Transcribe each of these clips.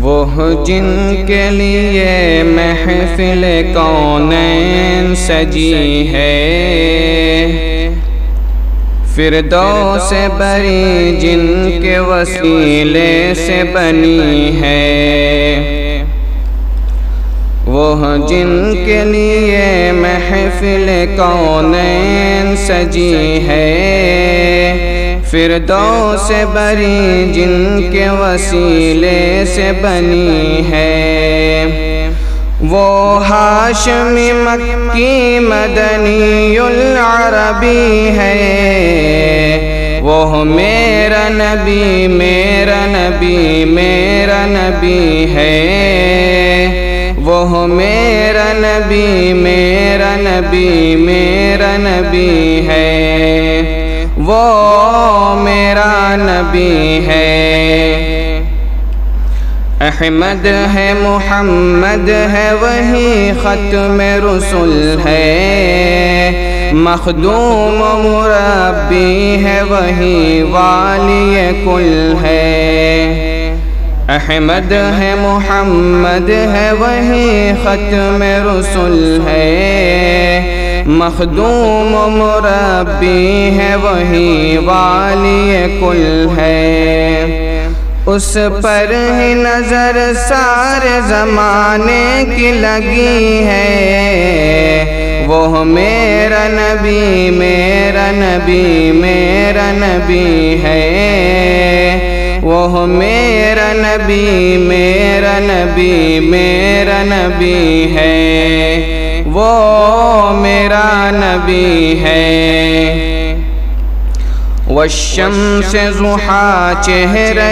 وہ جن کے لیے محفل کونین سجی ہے، فردوس بری جن کے وسیلے سے بنی ہے، وہ جن کے لیے محفل کونین سجی ہے، فردوس بری جن کے وسیلے سے بنی ہے، وہ ہاشمی مکی مدنی العربی ہے، وہ میرا نبی میرا نبی میرا نبی ہے، وہ میرا نبی میرا نبی میرا نبی ہے، وہ میرا نبی ہے۔ احمد ہے محمد ہے وہی ختم رسول ہے، مخدوم و مربی ہے وہی والی کل ہے۔ احمد ہے محمد ہے وہی ختم رسول ہے، مخدوم و مربی ہے وہی والی کل ہے، اس پر ہی نظر سارے زمانے کی لگی ہے، وہ میرا نبی میرا نبی میرا نبی ہے، وہ میرا نبی میرا نبی میرا نبی ہے، وہ میرا نبی ہے۔ والشمس ضحیٰ چہرہ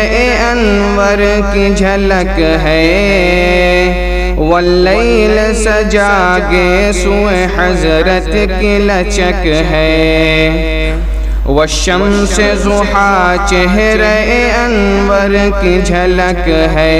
انور کی جھلک ہے، واللیل سجا کے سوئے حضرت کی لچک ہے، والشمس ضحیٰ چہرہ انور کی جھلک ہے،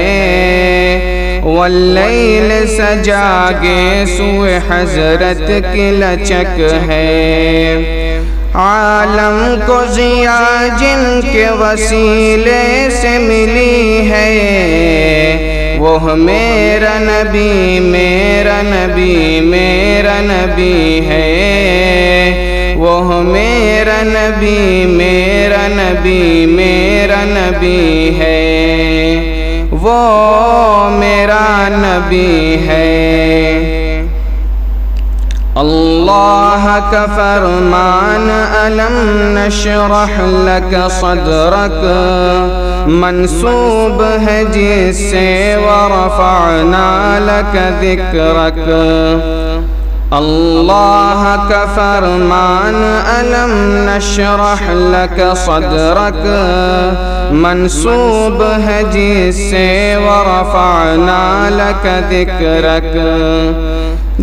واللیل سجا کے سوئے حضرت کی لچک ہے، عالم کو ضیاء جن کے وسیلے سے ملی ہے، وہ میرا نبی میرا نبی میرا نبی ہے، وہ میرا نبی میرا نبی میرا نبی ہے، وہ میرا نبی ہے۔ اللہ کا فرمان الم نشرح لک صدرک منسوب ہے جس سے ورفعنا لک ذکرک، اللہ کا فرمان الم نشرح لک صدرک منسوب ہے جس سے ورفعنا لک ذکرک،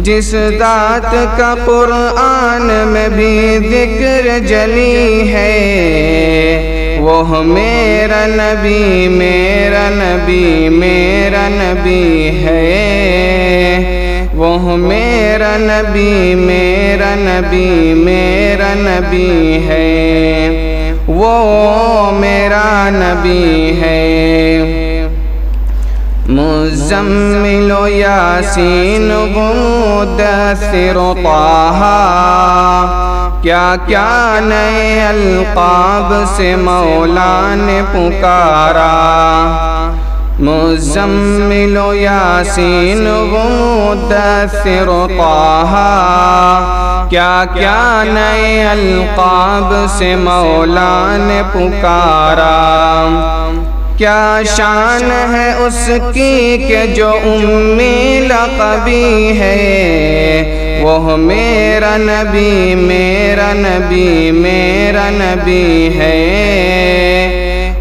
جس ذات کا قرآن میں بھی ذکر جلی ہے، وہ میرا نبی میرا نبی میرا نبی ہے، وہ میرا نبی میرا نبی میرا نبی ہے، وہ میرا نبی ہے۔ مزمل و یاسین مدثر و طٰہٰ، کیا کیا نئے القاب سے مولا نے پکارا، مزمل و یاسین مدثر و طٰہٰ، کیا کیا نئے القاب سے مولا نے پکارا، کیا شان ہے اس کی کہ جو امی لقبی ہے، وہ میرا نبی میرا نبی میرا نبی ہے،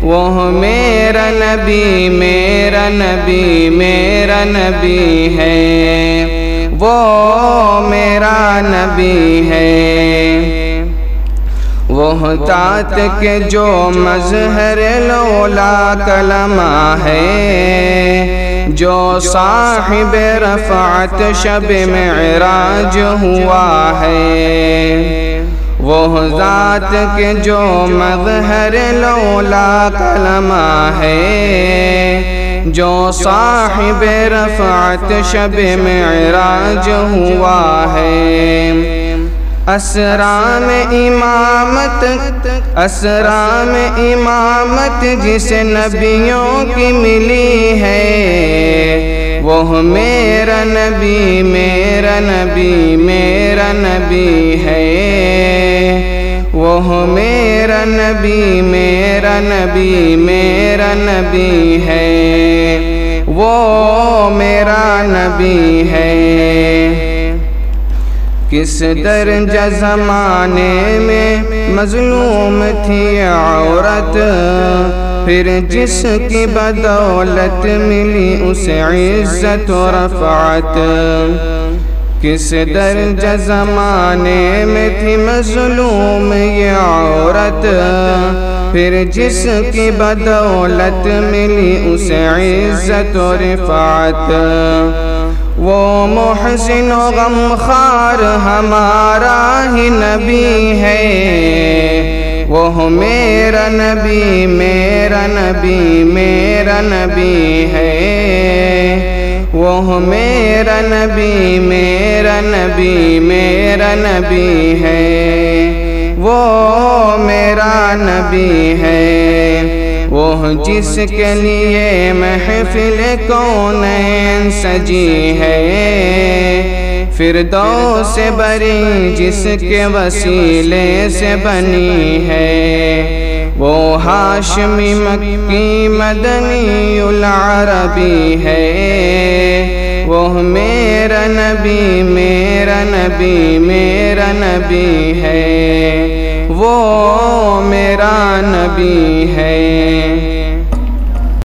وہ میرا نبی میرا نبی میرا نبی ہے، وہ میرا نبی ہے۔ وہ ذات کے جو مظہر لولا کلمہ ہے، جو صاحب رفعت شب معراج ہوا ہے، وہ ذات کے جو مظہر لولا کلمہ ہے، جو صاحب رفعت شب معراج ہوا ہے۔ اسرام امامت جسے نبیوں کی ملی ہے، وہ میرا نبی میرا نبی میرا نبی ہے، وہ میرا نبی میرا نبی میرا نبی ہے، وہ میرا نبی ہے۔ کس درجہ زمانے میں مظلوم تھی عورت، پھر جس کی بدولت ملی اسے عزت و رفعت۔ کس درجہ زمانے میں تھی مظلوم یہ عورت، پھر جس کی بدولت ملی اسے عزت و رفعت۔ وہ محسن و غمخوار ہمارا ہی نبی ہے، وہ میرا نبی میرا نبی میرا نبی ہے، وہ میرا نبی میرا نبی میرا نبی ہے، وہ میرا نبی ہے۔ وہ جس کے لیے محفل کونین سجی ہے، فردوس بری جس کے وسیلے سے بنی ہے، وہ ہاشمی مکی مدنی العربی ہے، وہ میرا نبی میرا نبی میرا نبی ہے، وہ میرا نبی ہے۔